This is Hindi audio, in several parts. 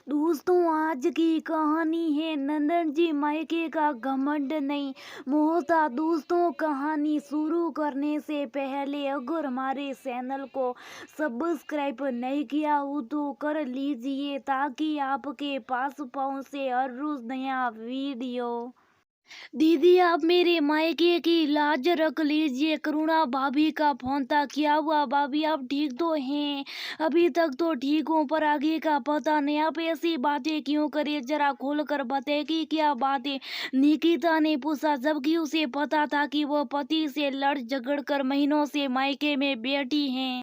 दोस्तों, आज की कहानी है नंदन जी मायके का घमंड नहीं मोहता। दोस्तों, कहानी शुरू करने से पहले अगर हमारे चैनल को सब्सक्राइब नहीं किया हो तो कर लीजिए ताकि आपके पास पहुंचे हर रोज नया वीडियो। दीदी, आप मेरे मायके की लाज रख लीजिए। करुणा भाभी का फोन था। क्या हुआ भाभी, आप ठीक तो हैं? अभी तक तो ठीक हूँ पर आगे का पता नहीं। आप ऐसी बातें क्यों करे, जरा खोल कर बताए कि क्या बात है। निकिता ने पूछा, जबकि उसे पता था कि वो पति से लड़ झगड़ कर महीनों से मायके में बैठी हैं।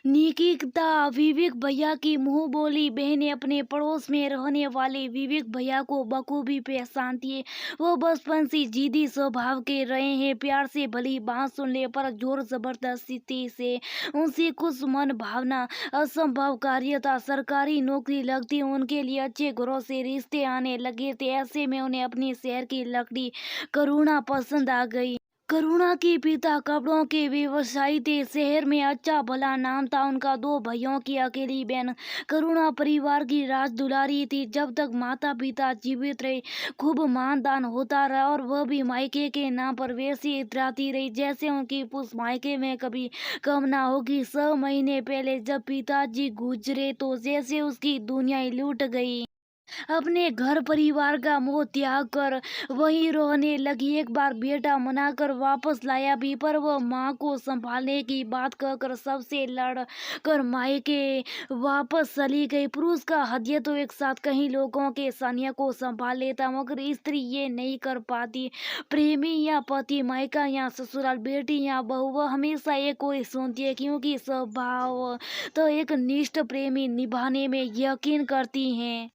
निकिता विवेक भैया की मुंह बोली बहनें अपने पड़ोस में रहने वाले विवेक भैया को बखूबी पहचानती है। वो बचपन से जिद्दी स्वभाव के रहे हैं। प्यार से भली बात सुन ले पर जोर जबरदस्ती से उनसे कुछ मन भावना असंभव कार्य था। सरकारी नौकरी लगती उनके लिए अच्छे घरों से रिश्ते आने लगे थे। ऐसे में उन्हें अपने शहर की लकड़ी करुणा पसंद आ गई। करुणा के पिता कपड़ों के व्यवसायी थे। शहर में अच्छा भला नाम था उनका। दो भाइयों की अकेली बहन करुणा परिवार की राज दुलारी थी। जब तक माता पिता जीवित रहे खूब मानदान होता रहा और वह भी मायके के नाम पर वैसी इतराती रही जैसे उनकी पुस मायके में कभी कम ना होगी। 6 महीने पहले जब पिताजी गुजरे तो जैसे उसकी दुनिया ही लूट गई। अपने घर परिवार का मोह त्याग कर वहीं रहने लगी। एक बार बेटा मनाकर वापस लाया भी पर वह माँ को संभालने की बात कहकर सबसे लड़ कर मायके वापस चली गई। पुरुष का हृदय तो एक साथ कई लोगों के सानिया को संभाल लेता मगर स्त्री ये नहीं कर पाती। प्रेमी या पति, मायका या ससुराल, बेटी या बहू, वह हमेशा एक को ही सुनती है क्योंकि स्वभाव तो एक निष्ठ प्रेमी निभाने में यकीन करती हैं।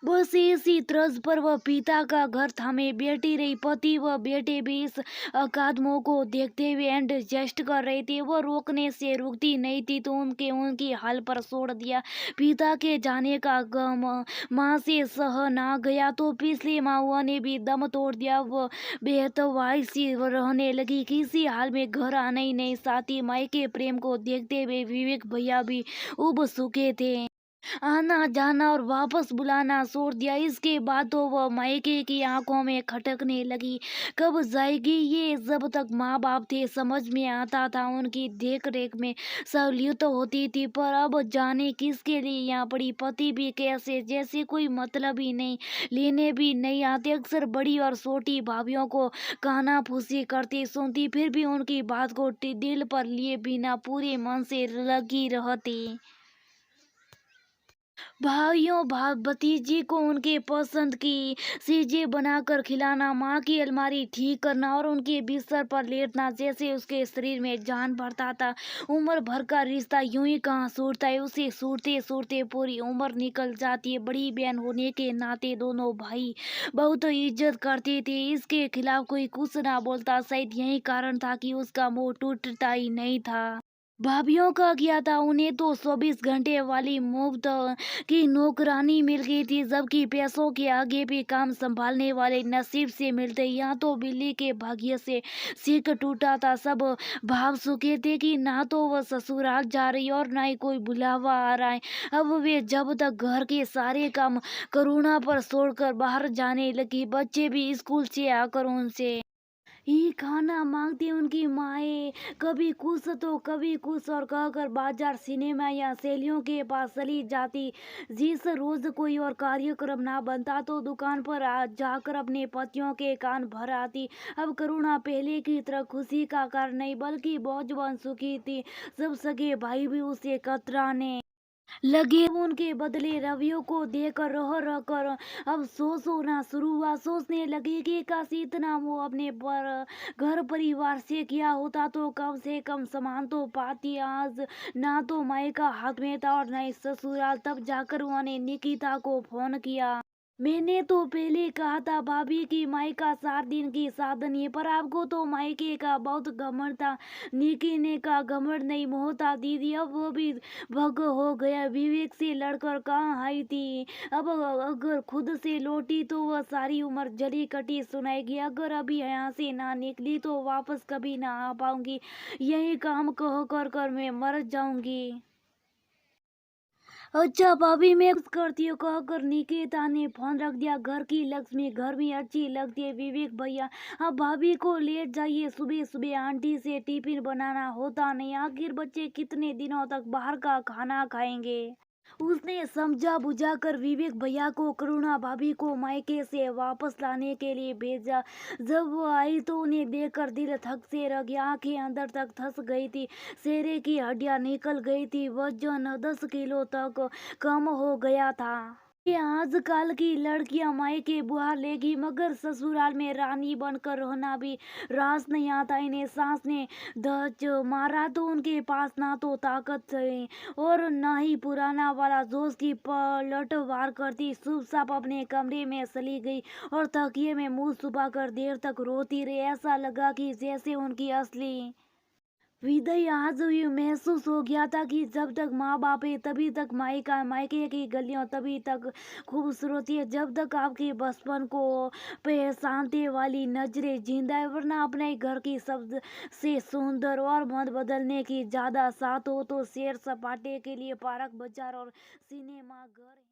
बस इसी तर्ज पर वह पिता का घर थामे बैठी रही। पति व बेटे भी इस अकादमों को देखते हुए एडजस्ट कर रहे थे। वह रोकने से रुकती नहीं थी तो उनकी हाल पर छोड़ दिया। पिता के जाने का गम माँ से सह ना गया तो पिछली माँ ने भी दम तोड़ दिया। वह बेहतवाई सी रहने लगी, किसी हाल में घर आना ही नहीं चाहती। माई के प्रेम को देखते हुए विवेक भैया भी उब चुके थे। आना जाना और वापस बुलाना छोड़ दिया। इसके बाद तो वह मायके की आंखों में खटकने लगी, कब जाएगी ये। जब तक माँ बाप थे समझ में आता था, उनकी देख रेख में सहूलियत होती थी, पर अब जाने किसके लिए यहाँ पड़ी। पति भी कैसे, जैसे कोई मतलब ही नहीं, लेने भी नहीं आते। अक्सर बड़ी और छोटी भाभीियों को काना फूसी करती सुनती, फिर भी उनकी बात को दिल पर लिए बिना पूरे मन से लगी रहती। भाइयों भतीजी को उनके पसंद की चीजें बनाकर खिलाना, माँ की अलमारी ठीक करना और उनके बिस्तर पर लेटना जैसे उसके शरीर में जान भरता था। उम्र भर का रिश्ता यूं ही कहाँ छूटता है, उसे छूटते छूटते पूरी उम्र निकल जाती है। बड़ी बहन होने के नाते दोनों भाई बहुत इज्जत करते थे। इसके खिलाफ कोई कुछ ना बोलता, शायद यही कारण था कि उसका मुंह टूटता ही नहीं था। भाभीियों का क्या था, उन्हें तो 24 घंटे वाली मुफ्त की नौकरानी मिल गई थी, जबकि पैसों के आगे भी काम संभालने वाले नसीब से मिलते। यहाँ तो बिल्ली के भाग्य से सिक टूटा था। सब भाव चुके थे कि ना तो वह ससुराल जा रही और ना ही कोई बुलावा आ रहा है। अब वे जब तक घर के सारे काम करुणा पर छोड़कर बाहर जाने लगी, बच्चे भी स्कूल से आकर उनसे ही खाना मांगती। उनकी माए कभी कुछ तो कभी कुछ और कहकर बाजार, सिनेमा या सहेलियों के पास चली जाती। जिस रोज कोई और कार्यक्रम ना बनता तो दुकान पर जाकर अपने पतियों के कान भर आती। अब करुणा पहले की तरह खुशी का कारण नहीं बल्कि बोझ बन चुकी थी। सब सगे भाई भी उसे कतराने लगे। उनके बदले रवियों को देकर रह रह कर अब सोच होना शुरू हुआ। सोचने लगे कि काश इतना वो अपने पर घर परिवार से किया होता तो कम से कम सामान तो पाती। आज ना तो माई का हाथ में था और ना ही ससुराल। तब जाकर उन्होंने निकिता को फोन किया। मैंने तो पहले कहा था भाभी की माई का 4 दिन की साधन है, पर आपको तो मायके का बहुत घमंड था। निकी ने कहा, घमंड नहीं मोहता दीदी, अब वो भी भग हो गया। विवेक से लड़कर कहाँ आई थी, अब अगर खुद से लौटी तो वह सारी उम्र जली कटी सुनाएगी। अगर अभी यहाँ से ना निकली तो वापस कभी ना आ पाऊंगी। यही काम कह कर मैं मर जाऊंगी। अच्छा भाभी मैं कुछ करती हूँ कहकर निकिता ने फोन रख दिया। घर की लक्ष्मी घर में अच्छी लगती है विवेक भैया। अब भाभी को लेट जाइए, सुबह सुबह आंटी से टिफिन बनाना होता नहीं, आखिर बच्चे कितने दिनों तक बाहर का खाना खाएंगे। उसने समझा बुझाकर विवेक भैया को करुणा भाभी को मायके से वापस लाने के लिए भेजा। जब वो आई तो उन्हें देखकर दिल थक से रह गया, आंखें अंदर तक धंस गई थी, चेहरे की हड्डियां निकल गई थी, वजन 10 किलो तक कम हो गया था। ये आजकल की लड़कियां मायके बुआ लेगी मगर ससुराल में रानी बनकर रहना भी रास नहीं आता इन्हें। सास ने दच मारा तो उनके पास ना तो ताकत है और ना ही पुराना वाला जोश की पलटवार करती। चुप चाप अपने कमरे में चली गई और तकिए में मुंह छुपाकर देर तक रोती रही। ऐसा लगा कि जैसे उनकी असली विदाई आज हुई। महसूस हो गया था कि जब तक माँ बाप है तभी तक मायका मायके की गलियां तभी तक खूबसूरती है, जब तक आपके बचपन को पहचानते वाली नजरें जिंदा है, वरना अपने घर की सबसे सुंदर और मत बदलने की ज्यादा साथ हो तो सैर सपाटे के लिए पार्क बाजार और सिनेमा घर